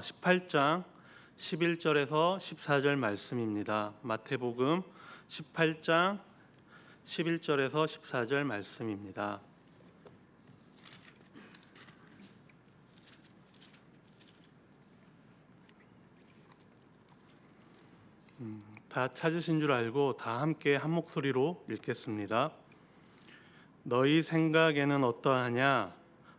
18장 11절에서 14절 말씀입니다. 마태복음 18장 11절에서 14절 말씀입니다. 다 찾으신 줄 알고 다 함께 한 목소리로 읽겠습니다. 너희 생각에는 어떠하냐?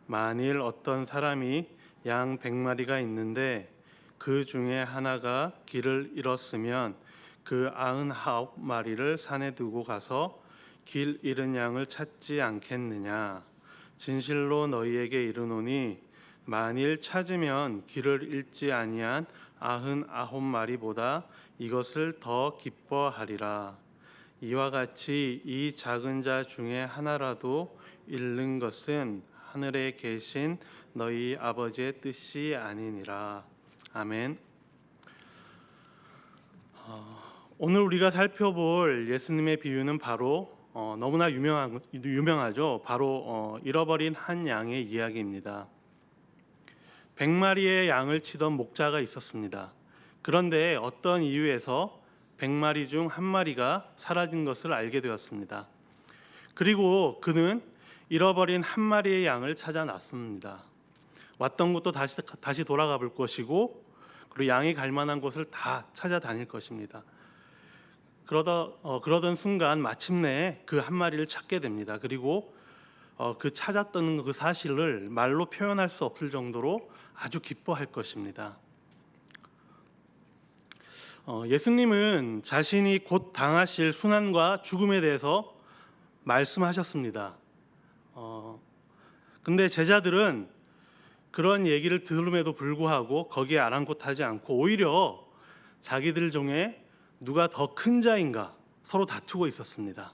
만일 어떤 사람이 양 100마리가 있는데 그 중에 하나가 길을 잃었으면 그 99마리를 산에 두고 가서 길 잃은 양을 찾지 않겠느냐? 진실로 너희에게 이르노니 만일 찾으면 길을 잃지 아니한 99마리보다 이것을 더 기뻐하리라. 이와 같이 이 작은 자 중에 하나라도 잃는 것은 하늘에 계신 너희 아버지의 뜻이 아니니라. 아멘. 오늘 우리가 살펴볼 예수님의 비유는 바로 너무나 유명하죠. 바로 잃어버린 한 양의 이야기입니다. 100마리의 양을 치던 목자가 있었습니다. 그런데 어떤 이유에서 100마리 중 한 마리가 사라진 것을 알게 되었습니다. 그리고 그는 잃어버린 한 마리의 양을 찾아 나섭니다. 왔던 곳도 다시 돌아가 볼 것이고, 그리고 양이 갈 만한 곳을 다 찾아다닐 것입니다. 그러던 순간 마침내 그 한 마리를 찾게 됩니다. 그리고 그 찾았던 그 사실을 말로 표현할 수 없을 정도로 아주 기뻐할 것입니다. 예수님은 자신이 곧 당하실 순환과 죽음에 대해서 말씀하셨습니다. 근데 제자들은 그런 얘기를 들음에도 불구하고 거기에 아랑곳하지 않고 오히려 자기들 중에 누가 더 큰 자인가 서로 다투고 있었습니다.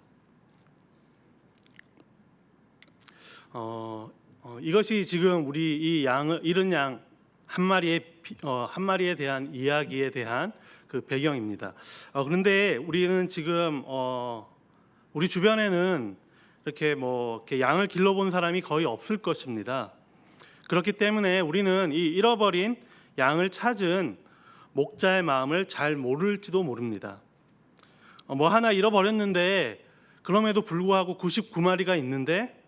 이것이 지금 우리 이 잃은 양 한 마리에 대한 이야기에 대한 그 배경입니다. 그런데 우리는 지금 우리 주변에는 이렇게 양을 길러본 사람이 거의 없을 것입니다. 그렇기 때문에 우리는 이 잃어버린 양을 찾은 목자의 마음을 잘 모를지도 모릅니다. 하나 잃어버렸는데 그럼에도 불구하고 99마리가 있는데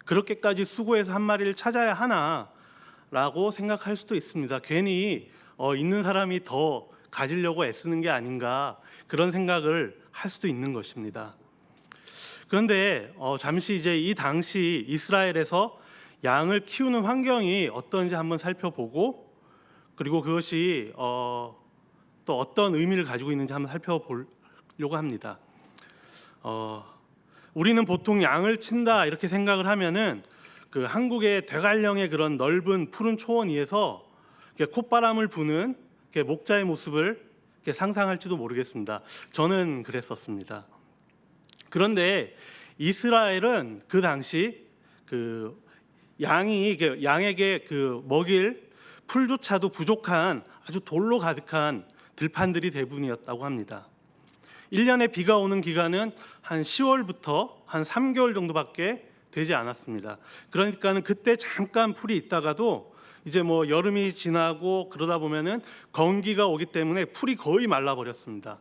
그렇게까지 수고해서 한 마리를 찾아야 하나라고 생각할 수도 있습니다. 괜히 있는 사람이 더 가지려고 애쓰는 게 아닌가 그런 생각을 할 수도 있는 것입니다. 그런데 잠시 이제 이 당시 이스라엘에서 양을 키우는 환경이 어떤지 한번 살펴보고, 그리고 그것이 또 어떤 의미를 가지고 있는지 한번 살펴보려고 합니다. 우리는 보통 양을 친다 이렇게 생각을 하면은 그 한국의 대관령의 그런 넓은 푸른 초원 위에서 콧바람을 부는 목자의 모습을 상상할지도 모르겠습니다. 저는 그랬었습니다. 그런데 이스라엘은 그 당시 그 양에게 그 먹일 풀조차도 부족한 아주 돌로 가득한 들판들이 대부분이었다고 합니다. 1년에 비가 오는 기간은 한 10월부터 한 3개월 정도밖에 되지 않았습니다. 그러니까는 그때 잠깐 풀이 있다가도 이제 여름이 지나고 그러다 보면은 건기가 오기 때문에 풀이 거의 말라버렸습니다.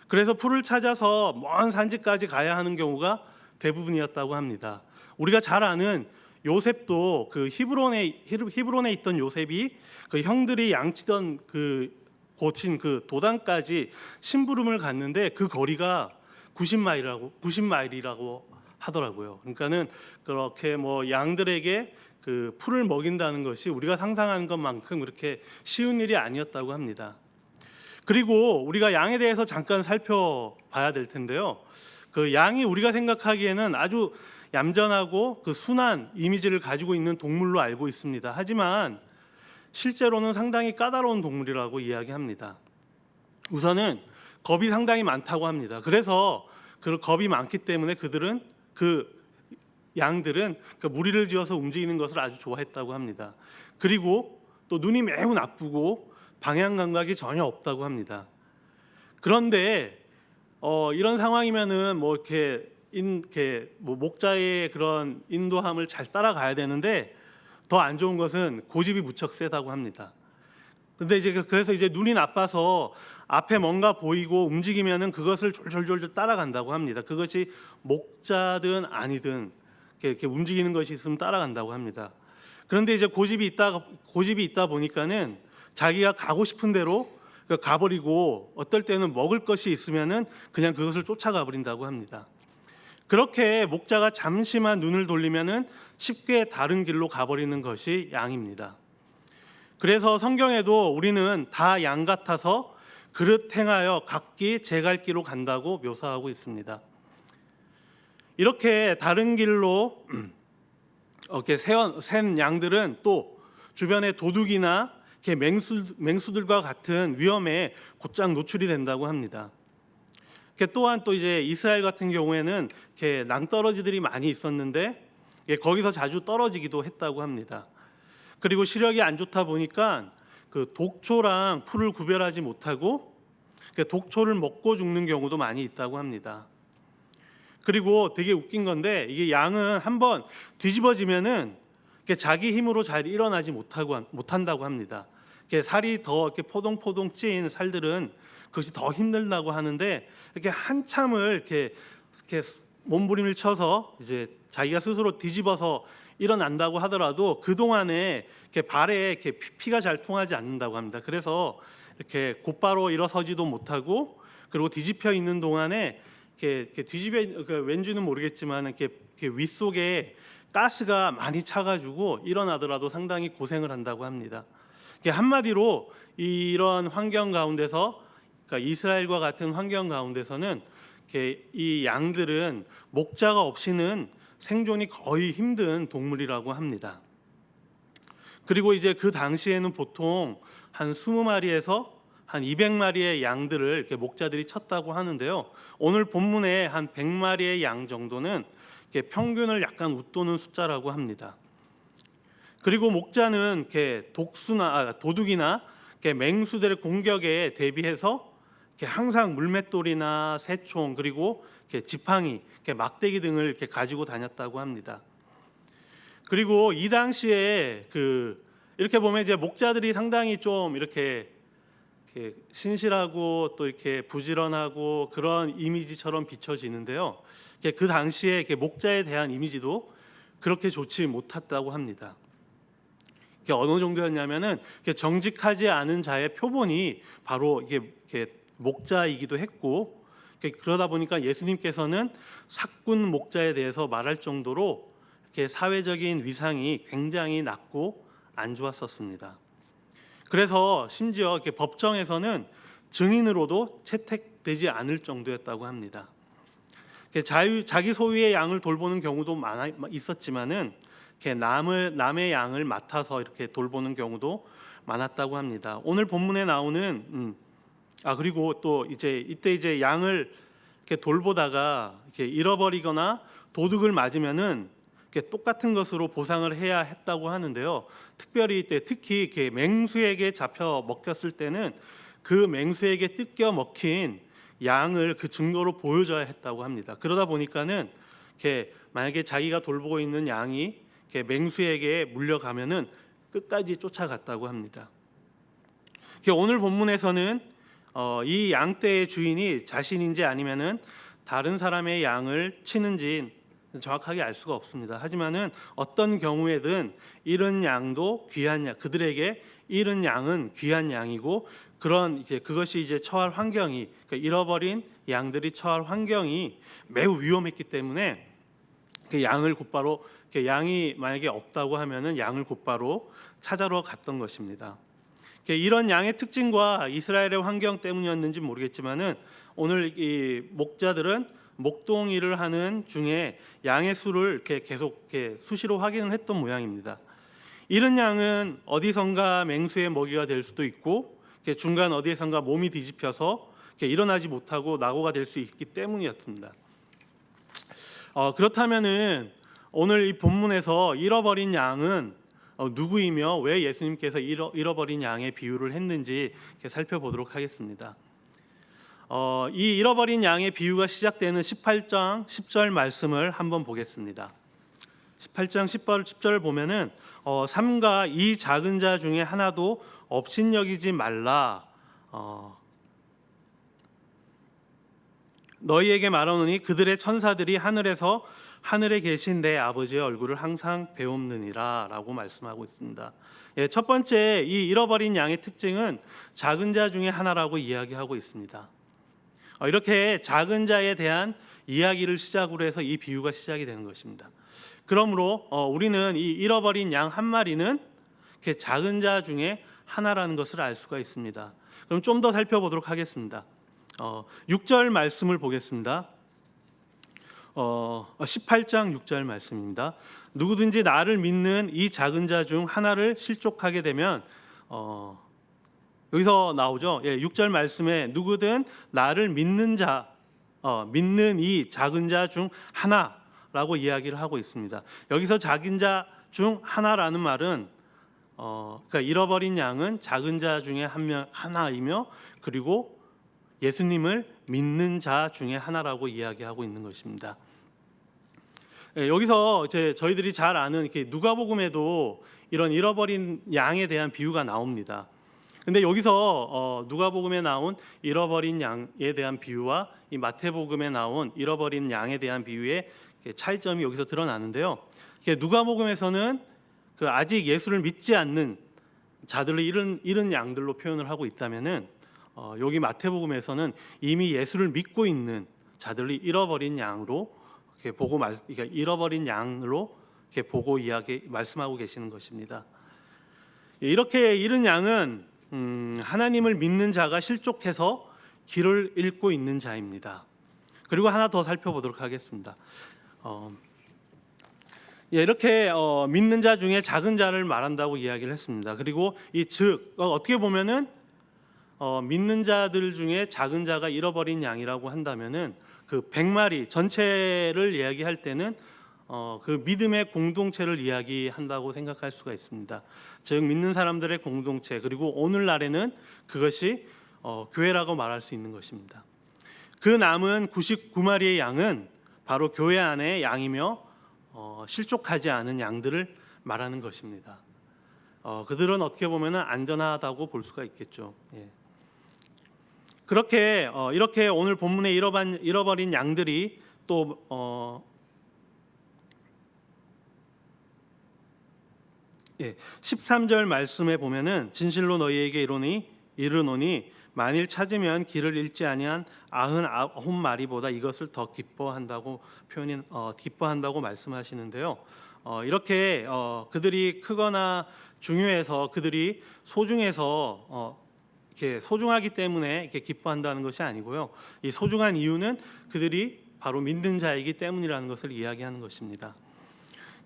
그래서 풀을 찾아서 먼 산지까지 가야 하는 경우가 대부분이었다고 합니다. 우리가 잘 아는 요셉도 그 히브론에 있던 요셉이 그 형들이 양치던 그 고친 그 도단까지 심부름을 갔는데 그 거리가 90마일이라고 하더라고요. 그러니까는 그렇게 양들에게 그 풀을 먹인다는 것이 우리가 상상하는 것만큼 그렇게 쉬운 일이 아니었다고 합니다. 그리고 우리가 양에 대해서 잠깐 살펴봐야 될 텐데요. 그 양이 우리가 생각하기에는 아주 얌전하고 그 순한 이미지를 가지고 있는 동물로 알고 있습니다. 하지만 실제로는 상당히 까다로운 동물이라고 이야기합니다. 우선은 겁이 상당히 많다고 합니다. 그래서 그 겁이 많기 때문에 그 양들은 그 무리를 지어서 움직이는 것을 아주 좋아했다고 합니다. 그리고 또 눈이 매우 나쁘고 방향 감각이 전혀 없다고 합니다. 그런데 이런 상황이면은 목자의 그런 인도함을 잘 따라가야 되는데 더 안 좋은 것은 고집이 무척 세다고 합니다. 근데 이제 그래서 이제 눈이 나빠서 앞에 뭔가 보이고 움직이면은 그것을 졸졸졸 따라간다고 합니다. 그것이 목자든 아니든 이렇게 움직이는 것이 있으면 따라간다고 합니다. 그런데 이제 고집이 있다 보니까는 자기가 가고 싶은 대로 가버리고, 어떨 때는 먹을 것이 있으면은 그냥 그것을 쫓아가 버린다고 합니다. 그렇게 목자가 잠시만 눈을 돌리면은 쉽게 다른 길로 가버리는 것이 양입니다. 그래서 성경에도 우리는 다 양 같아서 그릇 행하여 각기 제 갈 길로 간다고 묘사하고 있습니다. 이렇게 다른 길로 이렇게 센 양들은 또 주변에 도둑이나 이렇게 맹수들과 같은 위험에 곧장 노출이 된다고 합니다. 또한 또 이제 이스라엘 같은 경우에는 이렇게 낭떠러지들이 많이 있었는데 거기서 자주 떨어지기도 했다고 합니다. 그리고 시력이 안 좋다 보니까 그 독초랑 풀을 구별하지 못하고 독초를 먹고 죽는 경우도 많이 있다고 합니다. 그리고 되게 웃긴 건데, 이게 양은 한번 뒤집어지면은 자기 힘으로 잘 일어나지 못한다고 합니다. 살이 더 이렇게 포동포동 찐 살들은 그것이 더 힘들다고 하는데, 이렇게 한참을 이렇게 몸부림을 쳐서 이제 자기가 스스로 뒤집어서 일어난다고 하더라도 그 동안에 발에 이렇게 피가 잘 통하지 않는다고 합니다. 그래서 이렇게 곧바로 일어서지도 못하고, 그리고 뒤집혀 있는 동안에 이렇게 왠지는 모르겠지만 이렇게 윗속에 가스가 많이 차가지고 일어나더라도 상당히 고생을 한다고 합니다. 한마디로 이런 환경 가운데서, 그러니까 이스라엘과 같은 환경 가운데서는 이 양들은 목자가 없이는 생존이 거의 힘든 동물이라고 합니다. 그리고 이제 그 당시에는 보통 한 20마리에서 한 200마리의 양들을 이렇게 목자들이 쳤다고 하는데요. 오늘 본문에 한 100마리의 양 정도는 이렇게 평균을 약간 웃도는 숫자라고 합니다. 그리고 목자는 이렇게 도둑이나 이렇게 맹수들의 공격에 대비해서 이렇게 항상 물맷돌이나 새총, 그리고 이렇게 지팡이, 이렇게 막대기 등을 이렇게 가지고 다녔다고 합니다. 그리고 이 당시에 이렇게 보면 이제 목자들이 상당히 좀 이렇게 신실하고 또 이렇게 부지런하고 그런 이미지처럼 비춰지는데요. 그 당시에 목자에 대한 이미지도 그렇게 좋지 못했다고 합니다. 어느 정도였냐면은 정직하지 않은 자의 표본이 바로 이게 목자이기도 했고, 그러다 보니까 예수님께서는 사꾼 목자에 대해서 말할 정도로 이렇게 사회적인 위상이 굉장히 낮고 안 좋았었습니다. 그래서 심지어 이렇게 법정에서는 증인으로도 채택되지 않을 정도였다고 합니다. 자기 소유의 양을 돌보는 경우도 있었지만은 남의 양을 맡아서 이렇게 돌보는 경우도 많았다고 합니다. 오늘 본문에 나오는 그리고 또 이때 양을 이렇게 돌보다가 이렇게 잃어버리거나 도둑을 맞으면은 똑같은 것으로 보상을 해야 했다고 하는데요. 특히 이렇게 맹수에게 잡혀 먹혔을 때는 그 맹수에게 뜯겨 먹힌 양을 그 증거로 보여줘야 했다고 합니다. 그러다 보니까는 만약에 자기가 돌보고 있는 양이 맹수에게 물려가면은 끝까지 쫓아갔다고 합니다. 오늘 본문에서는 이 양떼의 주인이 자신인지 아니면은 다른 사람의 양을 치는지 정확하게 알 수가 없습니다. 하지만은 어떤 경우에든 잃은 양도 귀한 양, 그들에게 잃은 양은 귀한 양이고, 그것이 처할 환경이, 잃어버린 양들이 처할 환경이 매우 위험했기 때문에 양을 곧바로, 양이 만약에 없다고 하면은 양을 곧바로 찾아러 갔던 것입니다. 이런 양의 특징과 이스라엘의 환경 때문이었는지 모르겠지만은 오늘 이 목자들은 목동 일을 하는 중에 양의 수를 계속 수시로 확인을 했던 모양입니다. 잃은 양은 어디선가 맹수의 먹이가 될 수도 있고, 중간 어디에선가 몸이 뒤집혀서 일어나지 못하고 낙오가 될 수 있기 때문이었습니다. 그렇다면은 오늘 이 본문에서 잃어버린 양은 누구이며 왜 예수님께서 잃어버린 양의 비유를 했는지 살펴보도록 하겠습니다. 이 잃어버린 양의 비유가 시작되는 18장 10절 말씀을 한번 보겠습니다. 18장 10절 보면은 삼가 이 작은 자 중에 하나도 업신여기지 말라. 너희에게 말하노니 그들의 천사들이 하늘에 계신 내 아버지의 얼굴을 항상 배움느니라 라고 말씀하고 있습니다. 예, 첫 번째 이 잃어버린 양의 특징은 작은 자 중에 하나라고 이야기하고 있습니다. 이렇게 작은 자에 대한 이야기를 시작으로 해서 이 비유가 시작이 되는 것입니다. 그러므로 우리는 이 잃어버린 양 한 마리는 이렇게 작은 자 중에 하나라는 것을 알 수가 있습니다. 그럼 좀 더 살펴보도록 하겠습니다. 6절 말씀을 보겠습니다. 18장 6절 말씀입니다. 누구든지 나를 믿는 이 작은 자 중 하나를 실족하게 되면 여기서 나오죠. 6절 말씀에 누구든 나를 믿는 자, 믿는 이 작은 자 중 하나라고 이야기를 하고 있습니다. 여기서 작은 자 중 하나라는 말은 그러니까 잃어버린 양은 작은 자 중에 하나이며 그리고 예수님을 믿는 자 중에 하나라고 이야기하고 있는 것입니다. 여기서 저희들이 잘 아는 이렇게 누가복음에도 이런 잃어버린 양에 대한 비유가 나옵니다. 근데 여기서 누가복음에 나온 잃어버린 양에 대한 비유와 이 마태복음에 나온 잃어버린 양에 대한 비유의 차이점이 여기서 드러나는데요. 누가복음에서는 그 아직 예수를 믿지 않는 자들을 잃은 양들로 표현을 하고 있다면은 여기 마태복음에서는 이미 예수를 믿고 있는 자들이 잃어버린 양으로 이렇게 보고 그러니까 잃어버린 양으로 이렇게 보고 말씀하고 계시는 것입니다. 이렇게 잃은 양은 하나님을 믿는 자가 실족해서 길을 잃고 있는 자입니다. 그리고 하나 더 살펴보도록 하겠습니다. 이렇게 믿는 자 중에 작은 자를 말한다고 이야기를 했습니다. 그리고 어떻게 보면은 믿는 자들 중에 작은 자가 잃어버린 양이라고 한다면은 그 100마리 전체를 이야기할 때는 그 믿음의 공동체를 이야기한다고 생각할 수가 있습니다. 즉 믿는 사람들의 공동체, 그리고 오늘날에는 그것이 교회라고 말할 수 있는 것입니다. 그 남은 99마리의 양은 바로 교회 안의 양이며 실족하지 않은 양들을 말하는 것입니다. 그들은 어떻게 보면 안전하다고 볼 수가 있겠죠. 그렇게 이렇게 오늘 본문에 잃어버린 양들이 또 13절 말씀에 보면은 진실로 너희에게 이르노니 만일 찾으면 길을 잃지 아니한 99마리보다 이것을 더 기뻐한다고 기뻐한다고 말씀하시는데요. 이렇게 그들이 크거나 중요해서 그들이 소중해서 이렇게 소중하기 때문에 이렇게 기뻐한다는 것이 아니고요. 이 소중한 이유는 그들이 바로 믿는 자이기 때문이라는 것을 이야기하는 것입니다.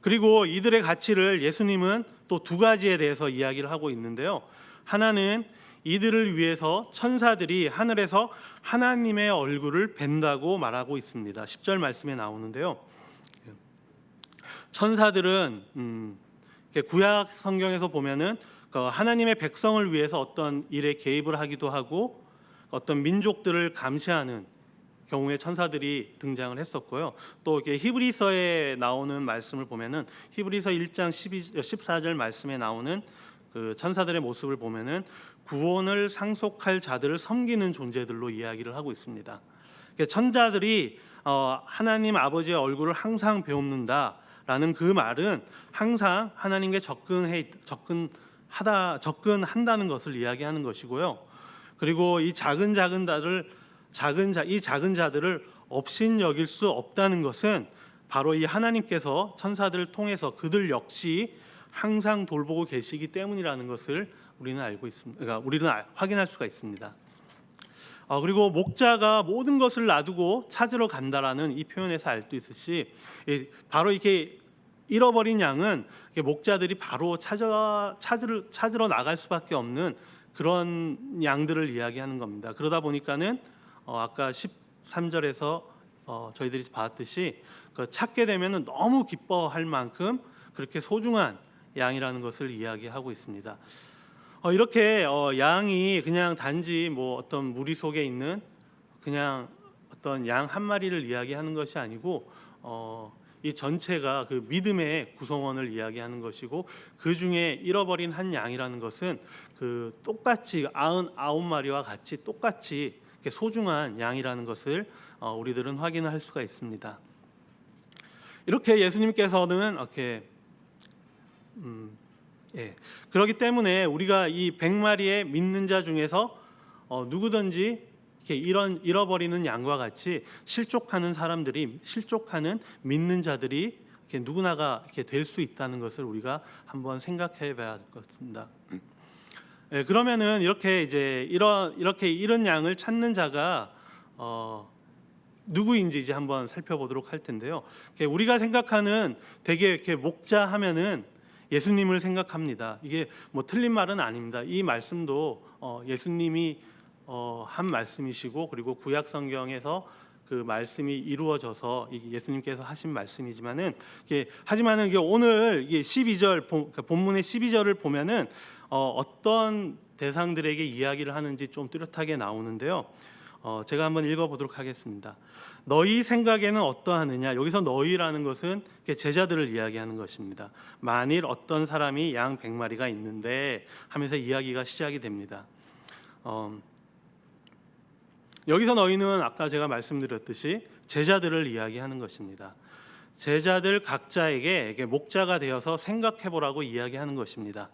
그리고 이들의 가치를 예수님은 또 두 가지에 대해서 이야기를 하고 있는데요. 하나는 이들을 위해서 천사들이 하늘에서 하나님의 얼굴을 뵌다고 말하고 있습니다. 10절 말씀에 나오는데요. 천사들은 구약 성경에서 보면은 하나님의 백성을 위해서 어떤 일에 개입을 하기도 하고 어떤 민족들을 감시하는 경우에 천사들이 등장을 했었고요. 또 이렇게 히브리서에 나오는 말씀을 보면은 히브리서 1장 14절 말씀에 나오는 그 천사들의 모습을 보면은 구원을 상속할 자들을 섬기는 존재들로 이야기를 하고 있습니다. 천사들이 하나님 아버지의 얼굴을 항상 배웁는다라는 그 말은 항상 하나님께 접근한다는 것을 이야기하는 것이고요. 그리고 이 작은 자들을 업신여길 수 없다는 것은 바로 이 하나님께서 천사들을 통해서 그들 역시 항상 돌보고 계시기 때문이라는 것을 우리는 알고 있습니다. 그러니까 우리는 확인할 수가 있습니다. 그리고 목자가 모든 것을 놔두고 찾으러 간다라는 이 표현에서 알 수 있듯이 바로 이렇게 잃어버린 양은 목자들이 바로 찾으러 나갈 수밖에 없는 그런 양들을 이야기하는 겁니다. 그러다 보니까는 아까 13절에서 저희들이 봤듯이 찾게 되면 너무 기뻐할 만큼 그렇게 소중한 양이라는 것을 이야기하고 있습니다. 이렇게 양이 그냥 단지 어떤 무리 속에 있는 그냥 어떤 양 한 마리를 이야기하는 것이 아니고 이 전체가 그 믿음의 구성원을 이야기하는 것이고, 그 중에 잃어버린 한 양이라는 것은 그 똑같이 99마리와 같이 똑같이 이렇게 소중한 양이라는 것을 우리들은 확인을 할 수가 있습니다. 이렇게 예수님께서는 이렇게 그렇기 때문에 우리가 이 100마리의 믿는 자 중에서 누구든지 이렇게 잃어버리는 양과 같이 실족하는 사람들이, 실족하는 믿는 자들이 이렇게 누구나가 이렇게 될 수 있다는 것을 우리가 한번 생각해봐야 할 것 같습니다. 그러면은 이렇게 이제 이렇게 잃은 양을 찾는 자가 누구인지 이제 한번 살펴보도록 할 텐데요. 우리가 생각하는 대개 이렇게 목자 하면은 예수님을 생각합니다. 이게 뭐 틀린 말은 아닙니다. 이 말씀도 예수님이 한 말씀이시고, 그리고 구약 성경에서 그 말씀이 이루어져서 예수님께서 하신 말씀이지만은 하지만은 이게 오늘 이게 12절 본문의 12절을 보면은 어떤 대상들에게 이야기를 하는지 좀 뚜렷하게 나오는데요. 제가 한번 읽어보도록 하겠습니다. 너희 생각에는 어떠하느냐? 여기서 너희라는 것은 제자들을 이야기하는 것입니다. 만일 어떤 사람이 양 100마리가 있는데 하면서 이야기가 시작이 됩니다. 여기서 너희는 아까 제가 말씀드렸듯이 제자들을 이야기하는 것입니다. 제자들 각자에게 목자가 되어서 생각해보라고 이야기하는 것입니다.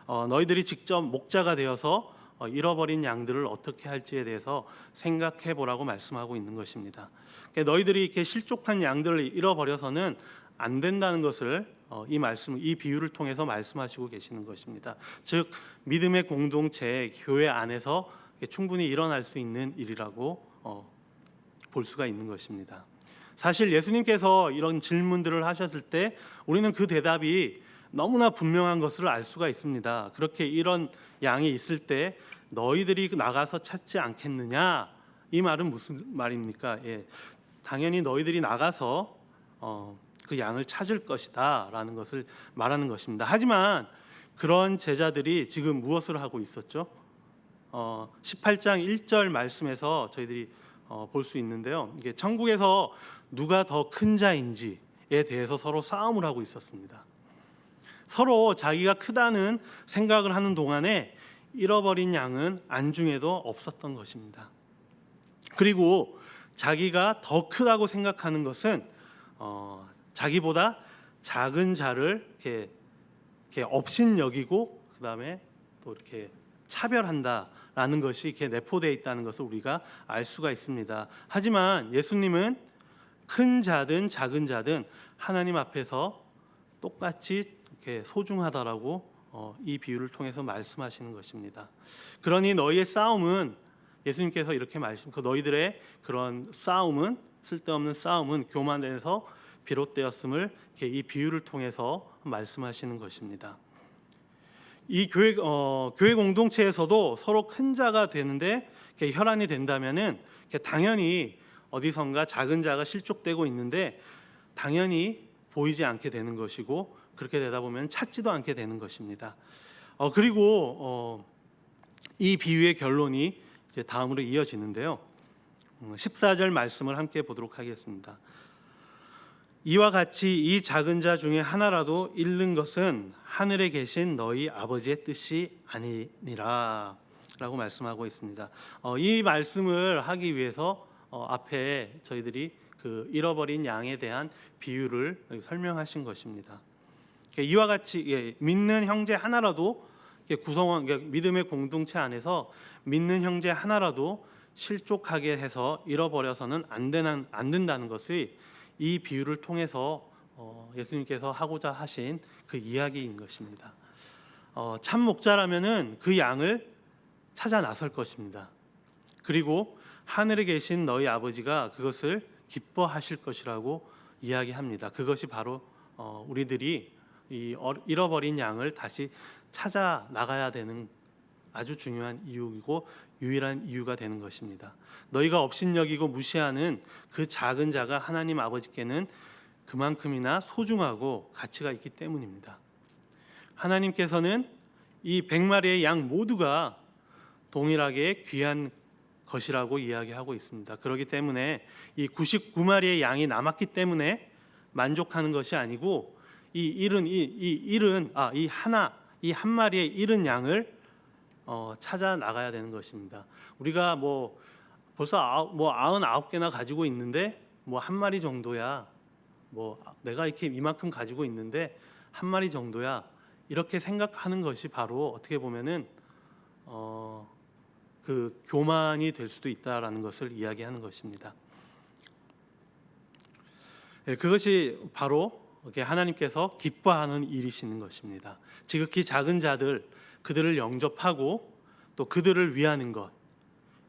너희들이 직접 목자가 되어서 잃어버린 양들을 어떻게 할지에 대해서 생각해 보라고 말씀하고 있는 것입니다. 너희들이 이렇게 실족한 양들을 잃어버려서는 안 된다는 것을 이 비유를 통해서 말씀하시고 계시는 것입니다. 즉 믿음의 공동체, 교회 안에서 충분히 일어날 수 있는 일이라고 볼 수가 있는 것입니다. 사실 예수님께서 이런 질문들을 하셨을 때 우리는 그 대답이 너무나 분명한 것을 알 수가 있습니다. 그렇게 이런 양이 있을 때 너희들이 나가서 찾지 않겠느냐? 이 말은 무슨 말입니까? 당연히 너희들이 나가서 그 양을 찾을 것이다 라는 것을 말하는 것입니다. 하지만 그런 제자들이 지금 무엇을 하고 있었죠? 18장 1절 말씀에서 저희들이 볼 수 있는데요. 이게 천국에서 누가 더 큰 자인지에 대해서 서로 싸움을 하고 있었습니다. 서로 자기가 크다는 생각을 하는 동안에 잃어버린 양은 안중에도 없었던 것입니다. 그리고 자기가 더 크다고 생각하는 것은 자기보다 작은 자를 이렇게 업신여기고 그다음에 또 이렇게 차별한다라는 것이 이렇게 내포되어 있다는 것을 우리가 알 수가 있습니다. 하지만 예수님은 큰 자든 작은 자든 하나님 앞에서 똑같이 이렇게 소중하다라고 이 비유를 통해서 말씀하시는 것입니다. 그러니 너희의 싸움은, 예수님께서 이렇게 너희들의 그런 싸움은, 쓸데없는 싸움은 교만에서 비롯되었음을 이 비유를 통해서 말씀하시는 것입니다. 이 교회 공동체에서도 서로 큰 자가 되는데 혈안이 된다면은 당연히 어디선가 작은 자가 실족되고 있는데 당연히 보이지 않게 되는 것이고, 그렇게 되다 보면 찾지도 않게 되는 것입니다. 그리고 이 비유의 결론이 이제 다음으로 이어지는데요. 14절 말씀을 함께 보도록 하겠습니다. 이와 같이 이 작은 자 중에 하나라도 잃는 것은 하늘에 계신 너희 아버지의 뜻이 아니니라 라고 말씀하고 있습니다. 이 말씀을 하기 위해서 앞에 저희들이 그 잃어버린 양에 대한 비유를 설명하신 것입니다. 이와 같이 믿는 형제 하나라도 구성원, 믿음의 공동체 안에서 믿는 형제 하나라도 실족하게 해서 잃어버려서는 안 된다는 것이 이 비유를 통해서 예수님께서 하고자 하신 그 이야기인 것입니다. 참 목자라면은 그 양을 찾아 나설 것입니다. 그리고 하늘에 계신 너희 아버지가 그것을 기뻐하실 것이라고 이야기합니다. 그것이 바로 우리들이 이 잃어버린 양을 다시 찾아 나가야 되는 아주 중요한 이유이고 유일한 이유가 되는 것입니다. 너희가 업신여기고 무시하는 그 작은 자가 하나님 아버지께는 그만큼이나 소중하고 가치가 있기 때문입니다. 하나님께서는 이 100마리의 양 모두가 동일하게 귀한 것이라고 이야기하고 있습니다. 그렇기 때문에 이 99마리의 양이 남았기 때문에 만족하는 것이 아니고 이 한 마리의 잃은 양을 찾아 나가야 되는 것입니다. 우리가 뭐 벌써 99개나 가지고 있는데 뭐 한 마리 정도야, 뭐 내가 이렇게 이만큼 가지고 있는데 한 마리 정도야, 이렇게 생각하는 것이 바로 어떻게 보면은 그 교만이 될 수도 있다라는 것을 이야기하는 것입니다. 그것이 바로 이렇게 하나님께서 기뻐하는 일이시는 것입니다. 지극히 작은 자들, 그들을 영접하고 또 그들을 위하는 것,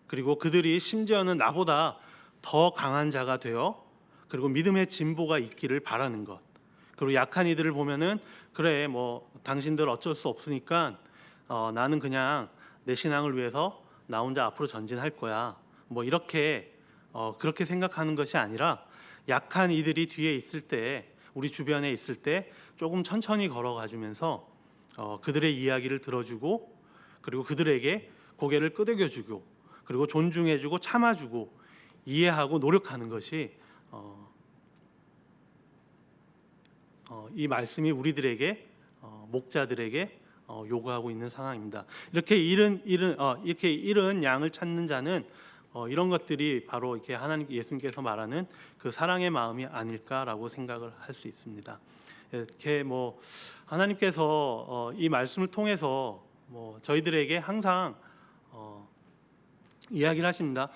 그리고 그들이 심지어는 나보다 더 강한 자가 되어 그리고 믿음의 진보가 있기를 바라는 것, 그리고 약한 이들을 보면은 그래 뭐 당신들 어쩔 수 없으니까 나는 그냥 내 신앙을 위해서 나 혼자 앞으로 전진할 거야, 뭐 이렇게 그렇게 생각하는 것이 아니라 약한 이들이 뒤에 있을 때, 우리 주변에 있을 때 조금 천천히 걸어가 주면서 그들의 이야기를 들어주고, 그리고 그들에게 고개를 끄덕여주고, 그리고 존중해주고 참아주고 이해하고 노력하는 것이 이 말씀이 우리들에게 목자들에게 요구하고 있는 상황입니다. 이렇게 잃은 양을 찾는 자는 이런 것들이 바로 이렇게 하나님 예수님께서 말하는 그 사랑의 마음이 아닐까라고 생각을 할 수 있습니다. 이렇게 뭐 하나님께서 이 말씀을 통해서 뭐 저희들에게 항상 이야기를 하십니다.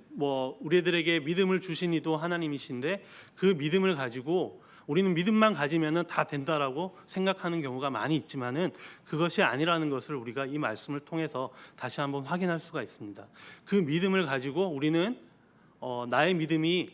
뭐 우리들에게 믿음을 주신 이도 하나님이신데 그 믿음을 가지고 우리는 믿음만 가지면은 다 된다라고 생각하는 경우가 많이 있지만은 그것이 아니라는 것을 우리가 이 말씀을 통해서 다시 한번 확인할 수가 있습니다. 그 믿음을 가지고 우리는 나의 믿음이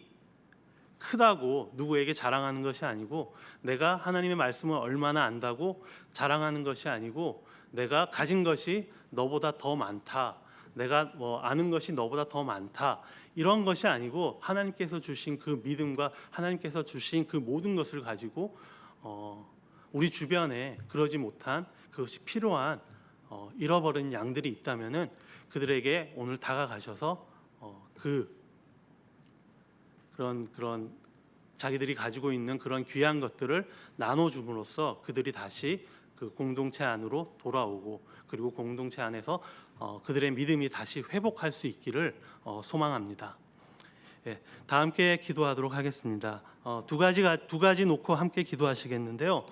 크다고 누구에게 자랑하는 것이 아니고, 내가 하나님의 말씀을 얼마나 안다고 자랑하는 것이 아니고, 내가 가진 것이 너보다 더 많다, 내가 뭐 아는 것이 너보다 더 많다, 이런 것이 아니고 하나님께서 주신 그 믿음과 하나님께서 주신 그 모든 것을 가지고 우리 주변에 그러지 못한, 그것이 필요한 잃어버린 양들이 있다면은 그들에게 오늘 다가가셔서 그런 자기들이 가지고 있는 그런 귀한 것들을 나눠줌으로써 그들이 다시 그 공동체 안으로 돌아오고, 그리고 공동체 안에서 그들의 믿음이 다시 회복할 수 있기를 소망합니다. 다 함께 기도하도록 하겠습니다. 두 가지 놓고 함께 기도하시겠는데요.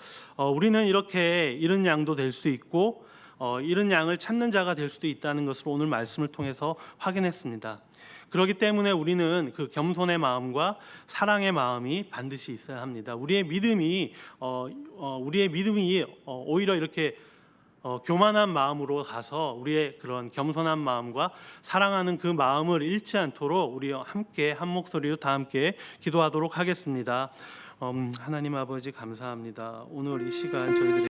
우리는 이렇게 잃은 양도 될 수 있고 잃은 양을 찾는 자가 될 수도 있다는 것을 오늘 말씀을 통해서 확인했습니다. 그렇기 때문에 우리는 그 겸손의 마음과 사랑의 마음이 반드시 있어야 합니다. 우리의 믿음이 오히려 이렇게 교만한 마음으로 가서 우리의 그런 겸손한 마음과 사랑하는 그 마음을 잃지 않도록 우리 함께 한 목소리로 다 함께 기도하도록 하겠습니다. 하나님 아버지 감사합니다. 오늘 이 시간 저희들이